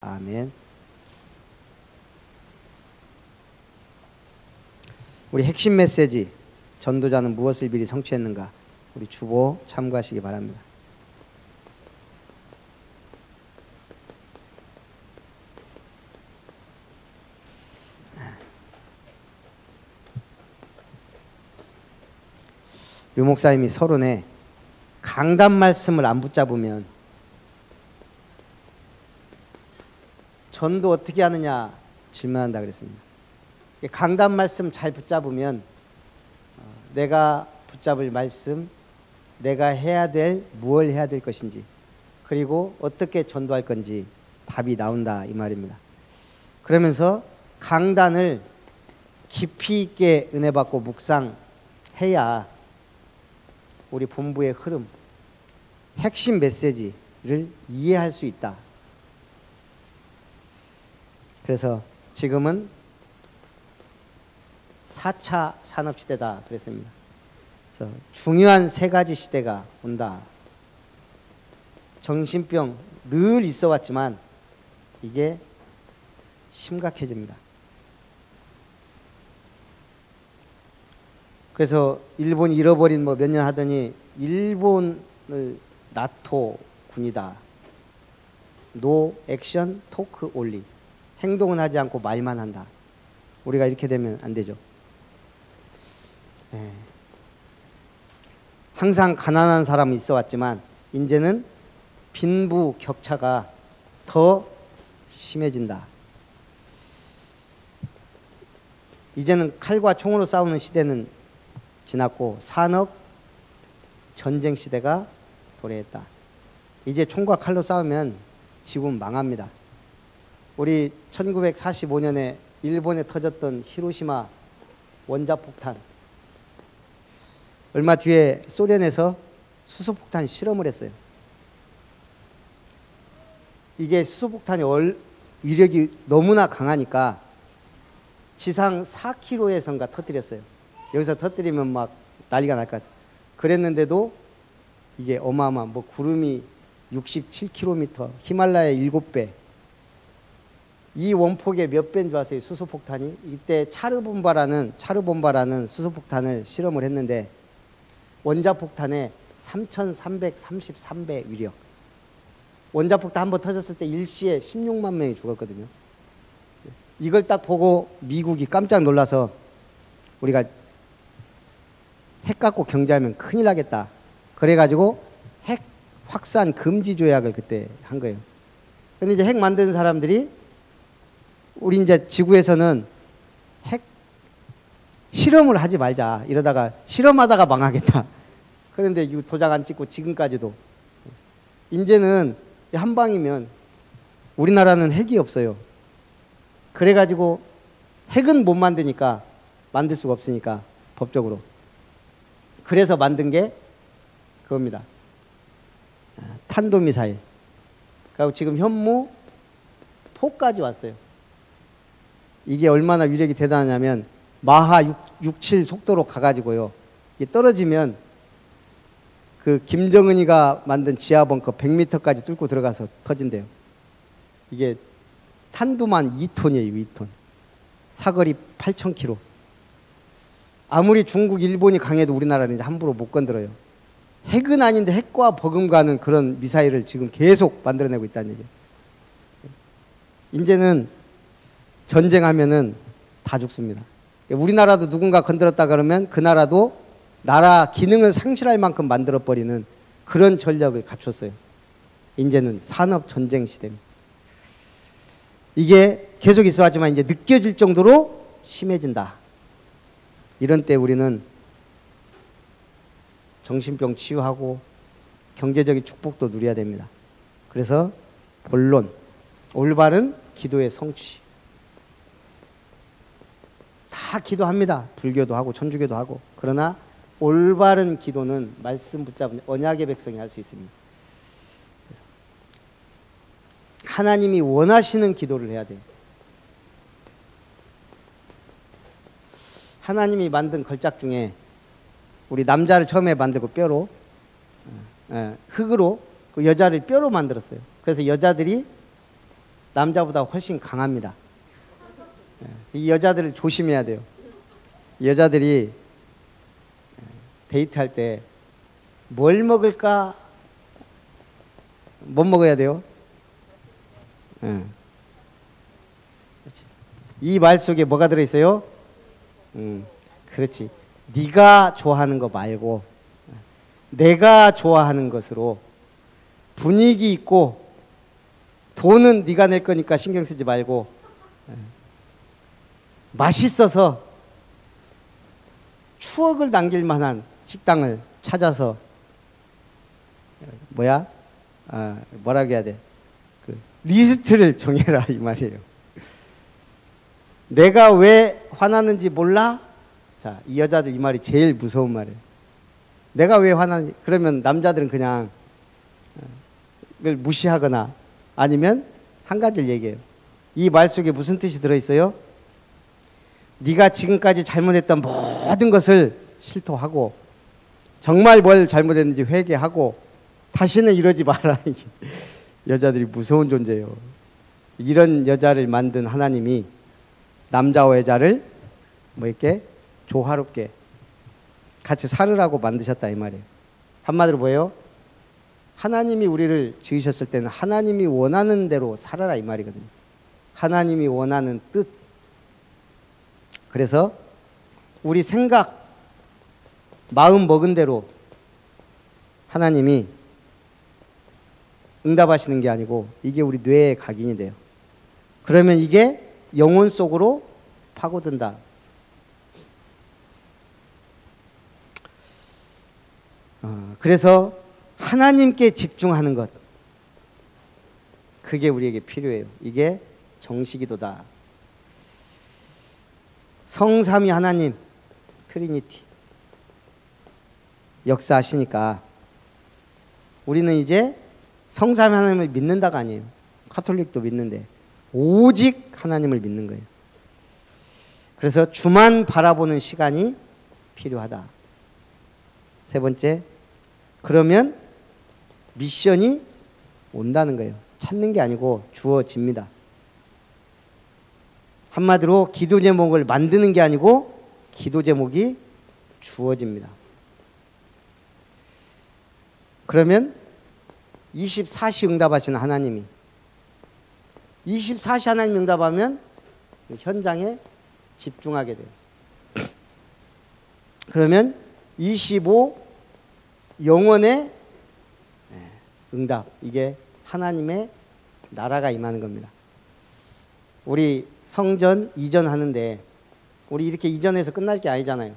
아멘. 우리 핵심 메시지, 전도자는 무엇을 미리 성취했는가? 우리 주보 참고하시기 바랍니다. 류 목사님이 서론에 강단 말씀을 안 붙잡으면 전도 어떻게 하느냐 질문한다 그랬습니다. 강단 말씀 잘 붙잡으면 내가 붙잡을 말씀, 내가 해야 될 무엇을 해야 될 것인지, 그리고 어떻게 전도할 건지 답이 나온다 이 말입니다. 그러면서 강단을 깊이 있게 은혜 받고 묵상해야 우리 본부의 흐름, 핵심 메시지를 이해할 수 있다. 그래서 지금은 4차 산업시대다 그랬습니다. 그래서 중요한 세 가지 시대가 온다. 정신병 늘 있어 왔지만 이게 심각해집니다. 그래서 일본이 잃어버린 몇 년 하더니 일본을 나토 군이다. 노 액션 토크 올리. 행동은 하지 않고 말만 한다. 우리가 이렇게 되면 안 되죠. 네. 항상 가난한 사람이 있어 왔지만 이제는 빈부 격차가 더 심해진다. 이제는 칼과 총으로 싸우는 시대는 지났고 산업 전쟁 시대가 도래했다. 이제 총과 칼로 싸우면 지구는 망합니다. 우리 1945년에 일본에 터졌던 히로시마 원자폭탄, 얼마 뒤에 소련에서 수소폭탄 실험을 했어요. 이게 수소폭탄이 위력이 너무나 강하니까 지상 4km에선가 터뜨렸어요. 여기서 터뜨리면 막 난리가 날 것 같아요. 그랬는데도 이게 어마어마한 구름이 67km, 히말라야 7배. 이 원폭의 몇 배인 줄 아세요? 수소폭탄이. 이때 차르본바라는 수소폭탄을 실험을 했는데 원자폭탄의 3333배 위력. 원자폭탄 한번 터졌을 때 일시에 16만 명이 죽었거든요. 이걸 딱 보고 미국이 깜짝 놀라서 우리가 핵 갖고 경제하면 큰일 나겠다. 그래가지고 핵 확산 금지 조약을 그때 한 거예요. 근데 이제 핵 만드는 사람들이 우리 이제 지구에서는 핵 실험을 하지 말자. 이러다가 실험하다가 망하겠다. 그런데 도장 안 찍고 지금까지도. 이제는 한 방이면 우리나라는 핵이 없어요. 그래가지고 핵은 못 만드니까 만들 수가 없으니까 법적으로. 그래서 만든 게 그겁니다. 탄도미사일. 그리고 지금 현무 포까지 왔어요. 이게 얼마나 위력이 대단하냐면 마하 67 속도로 가가지고요. 이게 떨어지면 그 김정은이가 만든 지하벙커 100m까지 뚫고 들어가서 터진대요. 이게 탄두만 2톤이에요. 2톤. 사거리 8,000km. 아무리 중국, 일본이 강해도 우리나라는 이제 함부로 못 건드려요. 핵은 아닌데 핵과 버금가는 그런 미사일을 지금 계속 만들어내고 있다는 얘기예요. 이제는 전쟁하면은 다 죽습니다. 우리나라도 누군가 건드렸다 그러면 그 나라도 나라 기능을 상실할 만큼 만들어버리는 그런 전략을 갖췄어요. 이제는 산업 전쟁 시대입니다. 이게 계속 있어 왔지만 이제 느껴질 정도로 심해진다. 이런 때 우리는 정신병 치유하고 경제적인 축복도 누려야 됩니다. 그래서 본론, 올바른 기도의 성취. 다 기도합니다. 불교도 하고 천주교도 하고. 그러나 올바른 기도는 말씀 붙잡은 언약의 백성이 할 수 있습니다. 하나님이 원하시는 기도를 해야 돼요. 하나님이 만든 걸작 중에 우리 남자를 처음에 만들고 뼈로, 흙으로 그 여자를 뼈로 만들었어요. 그래서 여자들이 남자보다 훨씬 강합니다. 이 여자들을 조심해야 돼요. 이 여자들이 데이트할 때 뭘 먹을까? 못 먹어야 돼요? 이 말 속에 뭐가 들어있어요? 그렇지. 네가 좋아하는 거 말고 내가 좋아하는 것으로 분위기 있고 돈은 네가 낼 거니까 신경 쓰지 말고 맛있어서 추억을 남길 만한 식당을 찾아서 뭐라고 해야 돼? 그 리스트를 정해라 이 말이에요. 내가 왜 화나는지 몰라? 자, 이 여자들 이 말이 제일 무서운 말이에요. 내가 왜 화나는지. 그러면 남자들은 그냥 그걸 무시하거나 아니면 한 가지를 얘기해요. 이 말 속에 무슨 뜻이 들어있어요? 네가 지금까지 잘못했던 모든 것을 실토하고 정말 뭘 잘못했는지 회개하고 다시는 이러지 마라. 여자들이 무서운 존재예요. 이런 여자를 만든 하나님이 남자와 여자를 뭐 이렇게 조화롭게 같이 살으라고 만드셨다 이 말이에요. 한마디로 뭐예요? 하나님이 우리를 지으셨을 때는 하나님이 원하는 대로 살아라 이 말이거든요. 하나님이 원하는 뜻. 그래서 우리 생각, 마음 먹은 대로 하나님이 응답하시는 게 아니고 이게 우리 뇌에 각인이 돼요. 그러면 이게 영혼 속으로 파고든다. 그래서 하나님께 집중하는 것, 그게 우리에게 필요해요. 이게 정식기도다. 성삼위 하나님, 트리니티 역사하시니까 우리는 이제 성삼위 하나님을 믿는다가 아니에요. 카톨릭도 믿는데 오직 하나님을 믿는 거예요. 그래서 주만 바라보는 시간이 필요하다. 세 번째, 그러면 미션이 온다는 거예요. 찾는 게 아니고 주어집니다. 한마디로 기도 제목을 만드는 게 아니고 기도 제목이 주어집니다. 그러면 24시 응답하시는 하나님이 24시 하나님 응답하면 현장에 집중하게 돼요. 그러면 25 영원의 응답, 이게 하나님의 나라가 임하는 겁니다. 우리 성전 이전하는데 우리 이렇게 이전해서 끝날 게 아니잖아요.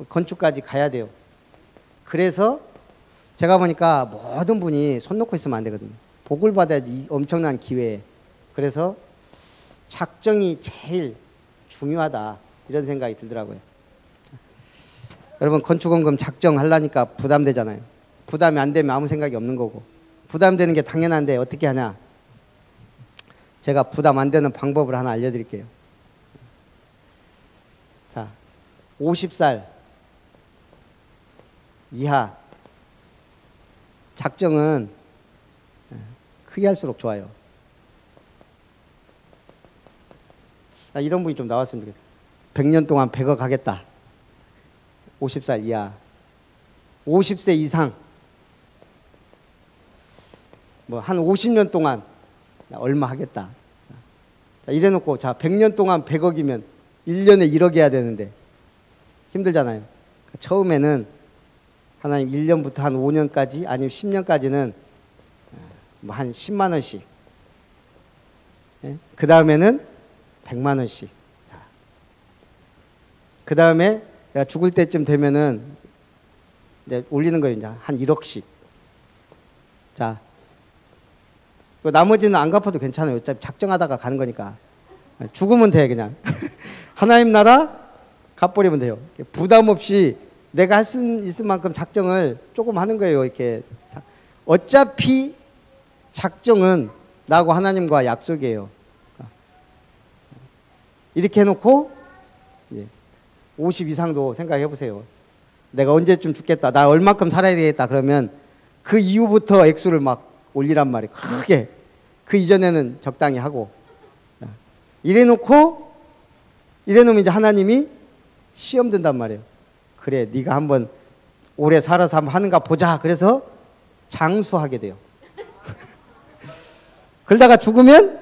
건축까지 가야 돼요. 그래서 제가 보니까 모든 분이 손 놓고 있으면 안 되거든요. 복을 받아야지, 이 엄청난 기회에. 그래서 작정이 제일 중요하다 이런 생각이 들더라고요. 여러분 건축원금 작정하려니까 부담되잖아요. 부담이 안 되면 아무 생각이 없는 거고, 부담되는 게 당연한데 어떻게 하냐. 제가 부담 안 되는 방법을 하나 알려드릴게요. 자, 50살 이하 작정은 크게 할수록 좋아요. 이런 분이 좀 나왔으면 좋겠어요. 100년 동안 100억 하겠다. 50살 이하. 50세 이상. 뭐 한 50년 동안 얼마 하겠다. 자, 이래놓고 자 100년 동안 100억이면 1년에 1억 해야 되는데 힘들잖아요. 처음에는 하나님 1년부터 한 5년까지 아니면 10년까지는 뭐 한 10만 원씩. 예? 그 다음에는 100만 원씩. 그 다음에 내가 죽을 때쯤 되면은 이제 올리는 거예요. 이제 한 1억씩. 자, 나머지는 안 갚아도 괜찮아요. 어차피 작정하다가 가는 거니까. 죽으면 돼 그냥. 하나님 나라 갚버리면 돼요. 부담 없이 내가 할 수 있을 만큼 작정을 조금 하는 거예요. 이렇게. 어차피 작정은 나하고 하나님과 약속이에요. 이렇게 해놓고 50 이상도 생각해 보세요. 내가 언제쯤 죽겠다. 나 얼마큼 살아야 되겠다. 그러면 그 이후부터 액수를 막 올리란 말이에요. 크게. 그 이전에는 적당히 하고. 이래놓으면 이제 하나님이 시험 든단 말이에요. 그래, 네가 한번 오래 살아서 한번 하는가 보자. 그래서 장수하게 돼요. 그러다가 죽으면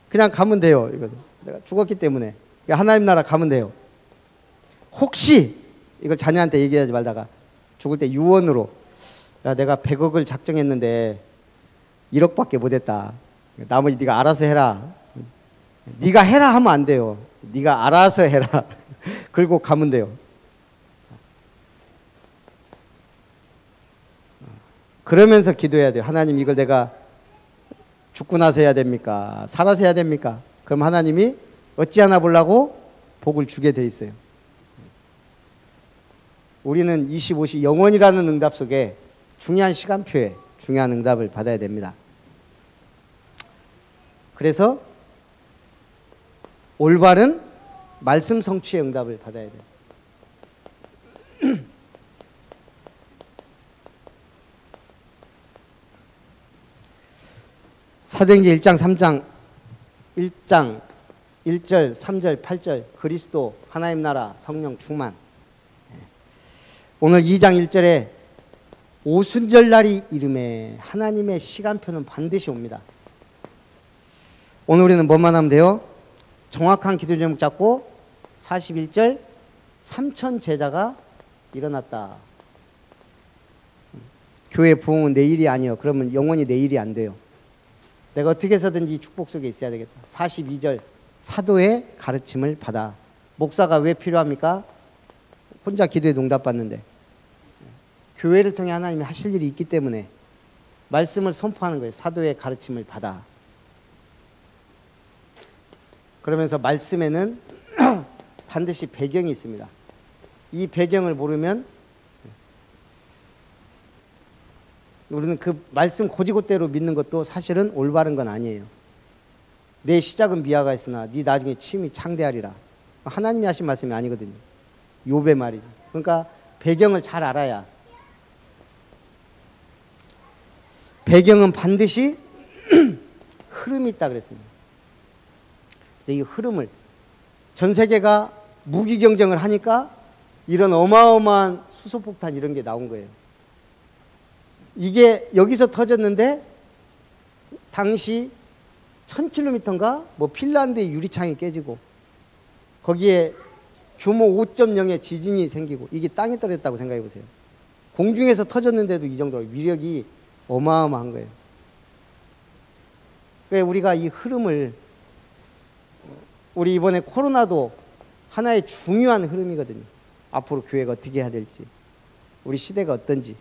그냥 가면 돼요. 이거 내가 죽었기 때문에 하나님 나라 가면 돼요. 혹시 이걸 자녀한테 얘기하지 말다가 죽을 때 유언으로, 야, 내가 100억을 작정했는데 1억밖에 못했다. 나머지 네가 알아서 해라. 네가 해라 하면 안 돼요. 네가 알아서 해라. 그리고 가면 돼요. 그러면서 기도해야 돼요. 하나님, 이걸 내가 죽고 나서 해야 됩니까? 살아서 해야 됩니까? 그럼 하나님이 어찌하나 보려고 복을 주게 돼 있어요. 우리는 25시 영원이라는 응답 속에 중요한 시간표에 중요한 응답을 받아야 됩니다. 그래서 올바른 말씀 성취의 응답을 받아야 돼요. 사도행전 1장 3장 1장 1절 3절 8절 그리스도 하나님 나라 성령 충만. 오늘 2장 1절에 오순절날이 이름에 하나님의 시간표는 반드시 옵니다. 오늘 우리는 뭐만 하면 돼요? 정확한 기도 제목 잡고 41절 3천 제자가 일어났다. 교회 부흥은 내일이 아니요. 그러면 영원히 내일이 안 돼요. 내가 어떻게 해서든지 이 축복 속에 있어야 되겠다. 42절 사도의 가르침을 받아. 목사가 왜 필요합니까? 혼자 기도에 응답받는데. 교회를 통해 하나님이 하실 일이 있기 때문에 말씀을 선포하는 거예요. 사도의 가르침을 받아. 그러면서 말씀에는 반드시 배경이 있습니다. 이 배경을 모르면 우리는 그 말씀 고지고대로 믿는 것도 사실은 올바른 건 아니에요. 내 시작은 미화가 있으나 네 나중에 침이 창대하리라. 하나님이 하신 말씀이 아니거든요. 욥의 말이죠. 그러니까 배경을 잘 알아야. 배경은 반드시 흐름이 있다 그랬습니다. 그래서 이 흐름을 전 세계가 무기 경쟁을 하니까 이런 어마어마한 수소폭탄 이런 게 나온 거예요. 이게 여기서 터졌는데 당시 1000km인가 뭐 핀란드의 유리창이 깨지고 거기에 규모 5.0의 지진이 생기고 이게 땅에 떨어졌다고 생각해 보세요. 공중에서 터졌는데도 이 정도로 위력이 어마어마한 거예요. 왜 우리가 이 흐름을, 우리 이번에 코로나도 하나의 중요한 흐름이거든요. 앞으로 교회가 어떻게 해야 될지, 우리 시대가 어떤지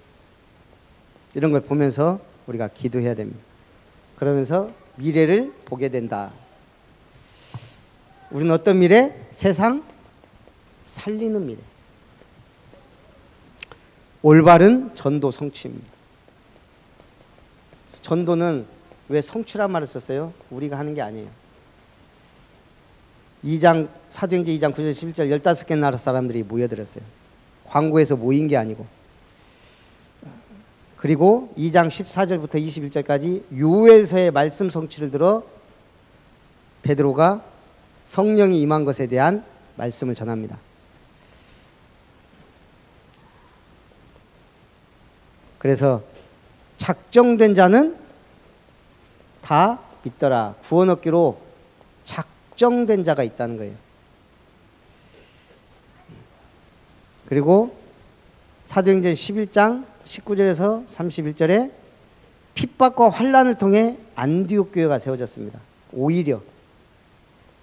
이런 걸 보면서 우리가 기도해야 됩니다. 그러면서 미래를 보게 된다. 우리는 어떤 미래? 세상 살리는 미래. 올바른 전도 성취입니다. 전도는 왜 성취란 말을 썼어요? 우리가 하는 게 아니에요. 2장 사도행전 2장 9절 11절 15개 나라 사람들이 모여들었어요. 광고에서 모인 게 아니고. 그리고 2장 14절부터 21절까지 요엘서의 말씀 성취를 들어 베드로가 성령이 임한 것에 대한 말씀을 전합니다. 그래서 작정된 자는 다 믿더라. 구원 얻기로 작정된 자가 있다는 거예요. 그리고 사도행전 11장 19절에서 31절에 핍박과 환난을 통해 안디옥 교회가 세워졌습니다. 오히려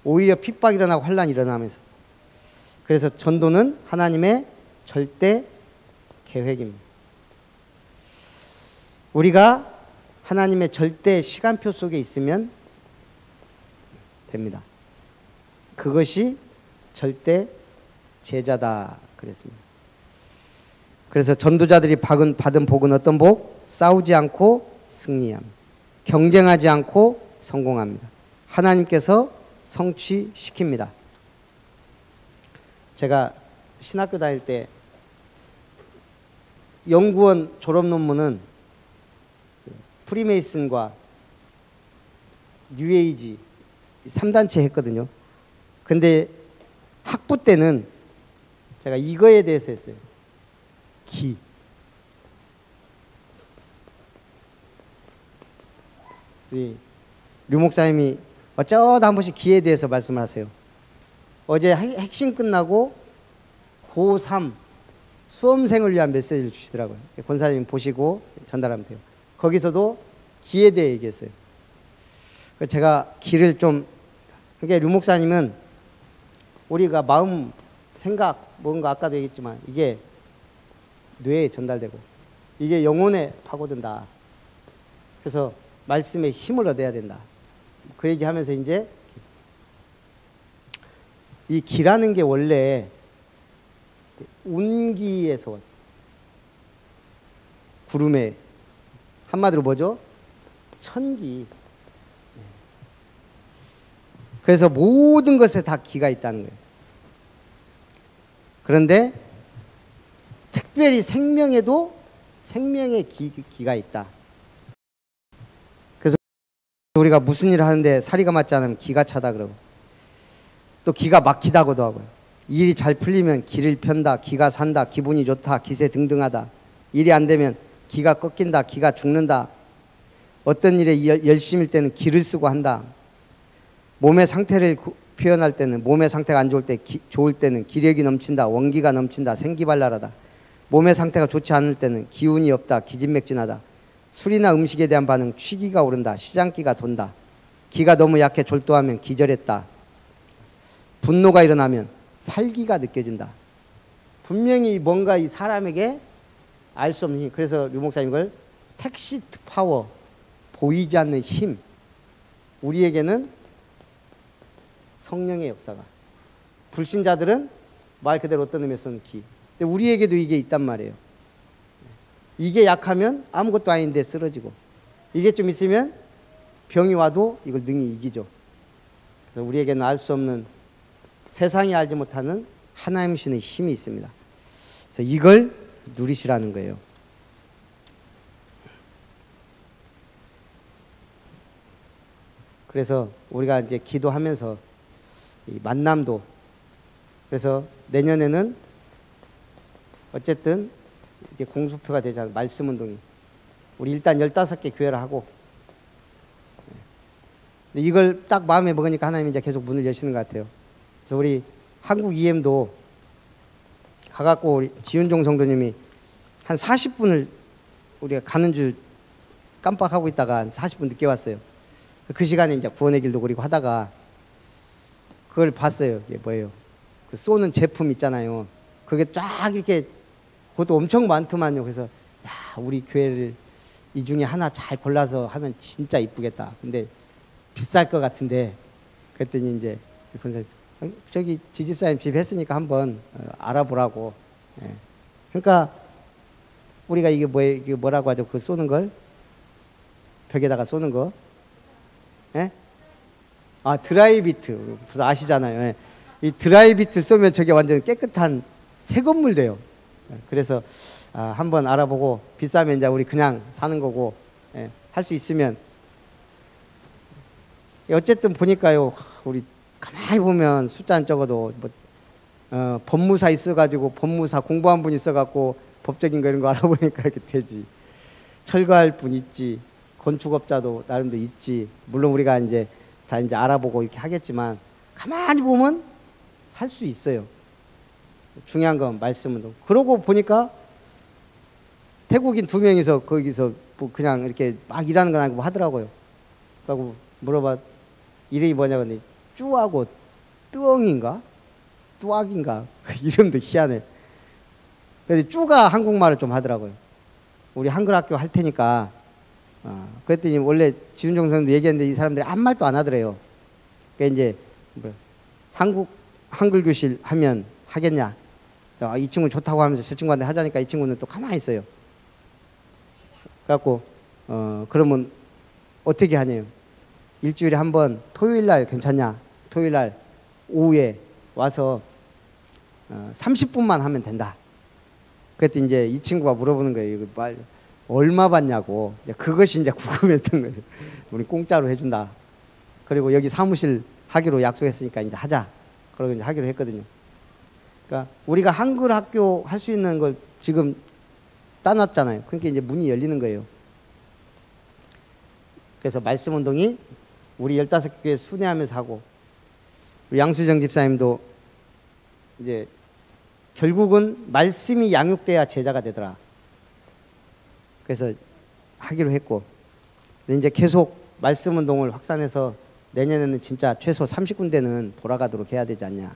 핍박이 일어나고 환난이 일어나면서. 그래서 전도는 하나님의 절대 계획입니다. 우리가 하나님의 절대 시간표 속에 있으면 됩니다. 그것이 절대 제자다 그랬습니다. 그래서 전도자들이 받은 복은 어떤 복? 싸우지 않고 승리함, 경쟁하지 않고 성공합니다. 하나님께서 성취시킵니다. 제가 신학교 다닐 때 연구원 졸업 논문은 프리메이슨과 뉴에이지 3단체 했거든요. 근데 학부 때는 제가 이거에 대해서 했어요. 기. 류 목사님이 어쩌다 한 번씩 기에 대해서 말씀을 하세요. 어제 핵심 끝나고 고3 수험생을 위한 메시지를 주시더라고요. 권사님 보시고 전달하면 돼요. 거기서도 기에 대해 얘기했어요. 제가 기를 좀, 그러니까 류 목사님은 우리가 마음, 생각, 뭔가 아까도 얘기했지만 이게 뇌에 전달되고 이게 영혼에 파고든다. 그래서 말씀에 힘을 얻어야 된다. 그 얘기하면서 이제 이 기라는 게 원래 운기에서 왔어요. 구름에 한마디로 뭐죠? 천기. 그래서 모든 것에 다 기가 있다는 거예요. 그런데 특별히 생명에도 생명의 기가 있다. 그래서 우리가 무슨 일을 하는데 사리가 맞지 않으면 기가 차다 그러고, 또 기가 막히다고도 하고요. 일이 잘 풀리면 기를 편다, 기가 산다, 기분이 좋다, 기세 등등하다. 일이 안 되면 기가 꺾인다, 기가 죽는다. 어떤 일에 열심일 때는 기를 쓰고 한다. 몸의 상태를 표현할 때는 몸의 상태가 안 좋을 때 좋을 때는 기력이 넘친다, 원기가 넘친다, 생기발랄하다. 몸의 상태가 좋지 않을 때는 기운이 없다, 기진맥진하다. 술이나 음식에 대한 반응 취기가 오른다, 시장기가 돈다. 기가 너무 약해 졸도하면 기절했다. 분노가 일어나면 살기가 느껴진다. 분명히 뭔가 이 사람에게 알 수 없는 힘. 그래서 류 목사님 이걸 택시트 파워, 보이지 않는 힘. 우리에게는 성령의 역사가. 불신자들은 말 그대로 어떤 의미에서는 기. 근데 우리에게도 이게 있단 말이에요. 이게 약하면 아무것도 아닌데 쓰러지고, 이게 좀 있으면 병이 와도 이걸 능히 이기죠. 그래서 우리에게는 알 수 없는, 세상이 알지 못하는 하나님 신의 힘이 있습니다. 그래서 이걸 누리시라는 거예요. 그래서 우리가 이제 기도하면서 이 만남도, 그래서 내년에는 어쨌든 이게 공수표가 되잖아요. 말씀 운동이. 우리 일단 15개 교회를 하고, 근데 이걸 딱 마음에 먹으니까 하나님이 이제 계속 문을 여시는 것 같아요. 그래서 우리 한국 EM도 가갖고 우리 지은종 성도님이 한 40분을 우리가 가는 줄 깜빡하고 있다가 한 40분 늦게 왔어요. 그 시간에 이제 구원의 길도 그리고 하다가 그걸 봤어요. 이게 뭐예요? 그 쏘는 제품 있잖아요. 그게 쫙 이렇게, 그것도 엄청 많더만요. 그래서 야, 우리 교회를 이 중에 하나 잘 골라서 하면 진짜 이쁘겠다. 근데 비쌀 것 같은데, 그랬더니 이제 저기 지집사님 집 했으니까 한번 알아보라고. 예. 그러니까 우리가 이게 뭐라고 하죠? 그 쏘는 걸, 벽에다가 쏘는 거. 예? 아, 드라이비트. 아시잖아요. 예. 이 드라이비트 쏘면 저게 완전 깨끗한 새 건물 돼요. 예. 그래서 한번 알아보고, 비싸면 이제 우리 그냥 사는 거고, 예. 할 수 있으면. 어쨌든 보니까요, 우리 가만히 보면 숫자는 적어도 법무사 있어가지고 법무사 공부한 분 있어갖고 법적인 거 이런 거 알아보니까 이렇게 되지. 철거할 분 있지. 건축업자도 나름도 있지. 물론 우리가 이제 다 이제 알아보고 이렇게 하겠지만 가만히 보면 할 수 있어요. 중요한 건 말씀은. 그러고 보니까 태국인 2명이서 거기서 뭐 그냥 이렇게 막 일하는 건 아니고 하더라고요. 그러고 물어봐, 이름이 뭐냐고 했더니 쭈하고 뜨엉인가? 뚜악인가? 이름도 희한해. 그래서 쭈가 한국말을 좀 하더라고요. 우리 한글 학교 할 테니까. 그랬더니 원래 지훈정 선생님도 얘기했는데 이 사람들이 아무 말도 안 하더래요. 그러니까 이제 한글 교실 하면 하겠냐? 이 친구 좋다고 하면서 저 친구한테 하자니까 이 친구는 또 가만히 있어요. 그래갖고 그러면 어떻게 하냐요? 일주일에 한 번 토요일 날 괜찮냐? 토요일 날 오후에 와서 30분만 하면 된다. 그랬더니 이제 이 친구가 물어보는 거예요. 이거 말 얼마 받냐고. 그것이 이제 궁금했던 거예요. 우리 공짜로 해준다. 그리고 여기 사무실 하기로 약속했으니까 이제 하자. 그러고 이제 하기로 했거든요. 그러니까 우리가 한글 학교 할 수 있는 걸 지금 따놨잖아요. 그러니까 이제 문이 열리는 거예요. 그래서 말씀 운동이 우리 15교회 순회하면서 하고, 양수정 집사님도 이제 결국은 말씀이 양육돼야 제자가 되더라. 그래서 하기로 했고, 이제 계속 말씀 운동을 확산해서 내년에는 진짜 최소 30군데는 돌아가도록 해야 되지 않냐.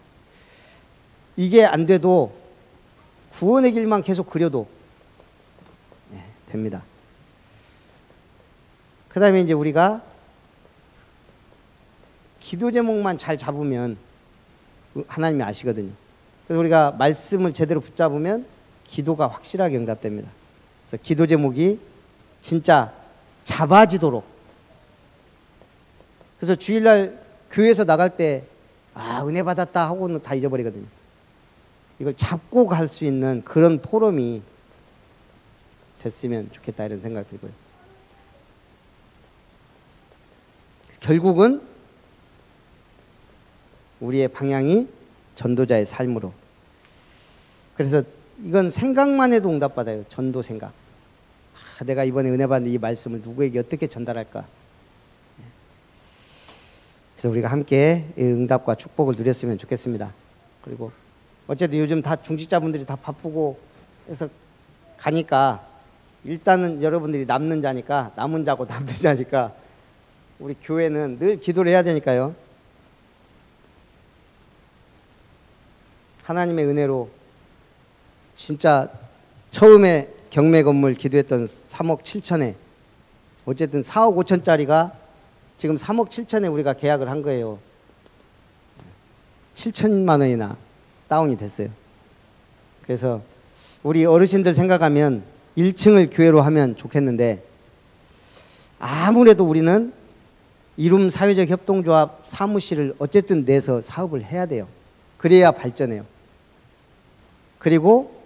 이게 안 돼도 구원의 길만 계속 그려도 됩니다. 그 다음에 이제 우리가 기도 제목만 잘 잡으면 하나님이 아시거든요. 그래서 우리가 말씀을 제대로 붙잡으면 기도가 확실하게 응답됩니다. 그래서 기도 제목이 진짜 잡아지도록. 그래서 주일날 교회에서 나갈 때 은혜 받았다 하고는 다 잊어버리거든요. 이걸 잡고 갈 수 있는 그런 포럼이 됐으면 좋겠다 이런 생각 들고요. 결국은 우리의 방향이 전도자의 삶으로. 그래서 이건 생각만 해도 응답받아요. 전도 생각. 내가 이번에 은혜 받는 이 말씀을 누구에게 어떻게 전달할까. 그래서 우리가 함께 응답과 축복을 누렸으면 좋겠습니다. 그리고 어쨌든 요즘 다 중직자분들이 다 바쁘고 해서 가니까 일단은 여러분들이 남는 자니까, 남은 자고 남는 자니까 우리 교회는 늘 기도를 해야 되니까요. 하나님의 은혜로 진짜 처음에 경매 건물 기도했던 3억 7천에 어쨌든 4억 5천짜리가 지금 3억 7천에 우리가 계약을 한 거예요. 7천만 원이나 다운이 됐어요. 그래서 우리 어르신들 생각하면 1층을 교회로 하면 좋겠는데, 아무래도 우리는 이룸 사회적 협동조합 사무실을 어쨌든 내서 사업을 해야 돼요. 그래야 발전해요. 그리고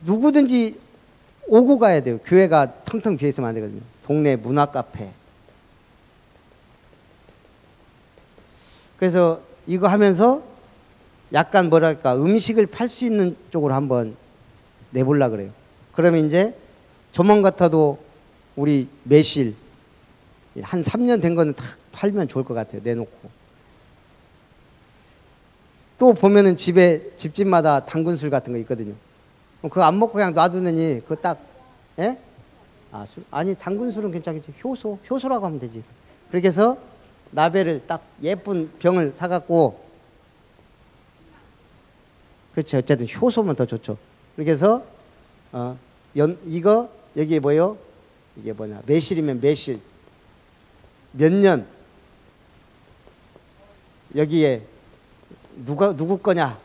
누구든지 오고 가야 돼요. 교회가 텅텅 비어 있으면 안 되거든요. 동네 문화 카페. 그래서 이거 하면서 약간 뭐랄까 음식을 팔 수 있는 쪽으로 한번 내보려고 그래요. 그러면 이제 조만 같아도 우리 매실 한 3년 된 거는 다 팔면 좋을 것 같아요. 내놓고. 또 보면은 집집마다 당근술 같은 거 있거든요. 그거 안 먹고 그냥 놔두느니 그거 딱, 예? 아니 당근술은 괜찮겠지. 효소라고 하면 되지. 그렇게 해서 나베를 딱 예쁜 병을 사갖고, 그렇죠. 어쨌든 효소면 더 좋죠. 그렇게 해서 이거 여기에 뭐요? 이게 뭐냐? 매실이면 매실. 몇 년 여기에 누구 거냐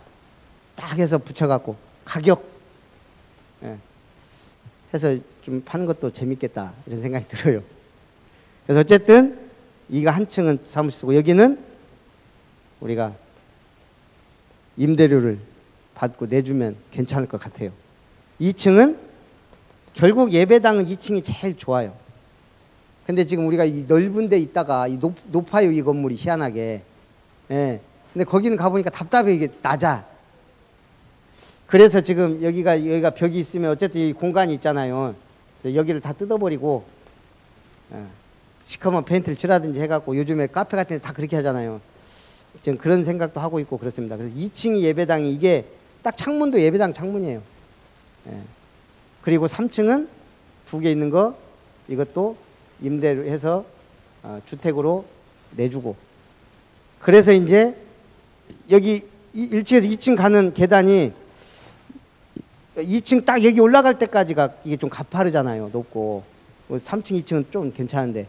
딱 해서 붙여갖고 가격 해서 좀 파는 것도 재밌겠다 이런 생각이 들어요. 그래서 어쨌든 이거 한 층은 사무실이고 여기는 우리가 임대료를 받고 내주면 괜찮을 것 같아요. 2층은 결국 예배당은 2층이 제일 좋아요. 근데 지금 우리가 이 넓은 데 있다가 높아요, 이 건물이 희한하게. 예. 근데 거기는 가보니까 답답해, 이게 낮아. 그래서 지금 여기가 벽이 있으면 어쨌든 이 공간이 있잖아요. 그래서 여기를 다 뜯어버리고, 시커먼 페인트를 칠하든지 해갖고 요즘에 카페 같은 데 다 그렇게 하잖아요. 지금 그런 생각도 하고 있고 그렇습니다. 그래서 2층이 예배당이 이게 딱 창문도 예배당 창문이에요. 예. 그리고 3층은 2개 있는 거 이것도 임대를 해서 주택으로 내주고. 그래서 이제 여기 1층에서 2층 가는 계단이 2층 딱 여기 올라갈 때까지가 이게 좀 가파르잖아요. 높고. 3층, 2층은 좀 괜찮은데.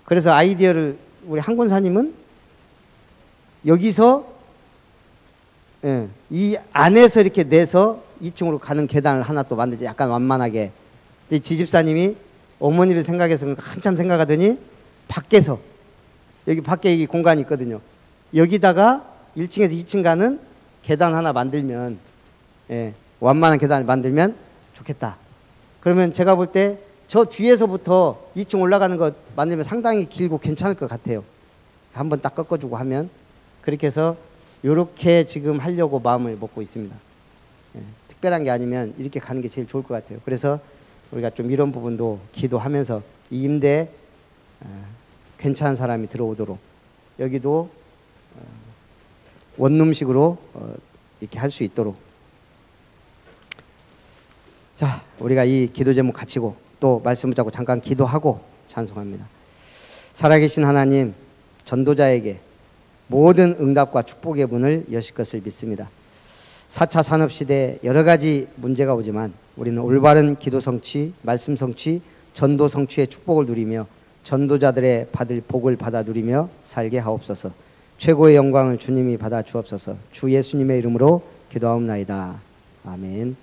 그래서 아이디어를 우리 한 권사님은 여기서 이 안에서 이렇게 내서 2층으로 가는 계단을 하나 또 만들지, 약간 완만하게. 지집사님이 어머니를 생각해서 한참 생각하더니 밖에서, 여기 밖에 여기 공간이 있거든요. 여기다가 1층에서 2층 가는 계단 하나 만들면, 완만한 계단을 만들면 좋겠다. 그러면 제가 볼 때 저 뒤에서부터 2층 올라가는 거 만들면 상당히 길고 괜찮을 것 같아요. 한번 딱 꺾어주고 하면 그렇게 해서 이렇게 지금 하려고 마음을 먹고 있습니다. 예, 특별한 게 아니면 이렇게 가는 게 제일 좋을 것 같아요. 그래서 우리가 좀 이런 부분도 기도하면서 이 임대에 괜찮은 사람이 들어오도록 여기도 원룸식으로 이렇게 할 수 있도록. 자, 우리가 이 기도 제목 갖추고 또 말씀 붙잡고 잠깐 기도하고 찬송합니다. 살아계신 하나님, 전도자에게 모든 응답과 축복의 문을 여실 것을 믿습니다. 4차 산업시대에 여러 가지 문제가 오지만 우리는 올바른 기도 성취, 말씀 성취, 전도 성취의 축복을 누리며 전도자들의 받을 복을 받아 누리며 살게 하옵소서. 최고의 영광을 주님이 받아 주옵소서. 주 예수님의 이름으로 기도하옵나이다. 아멘.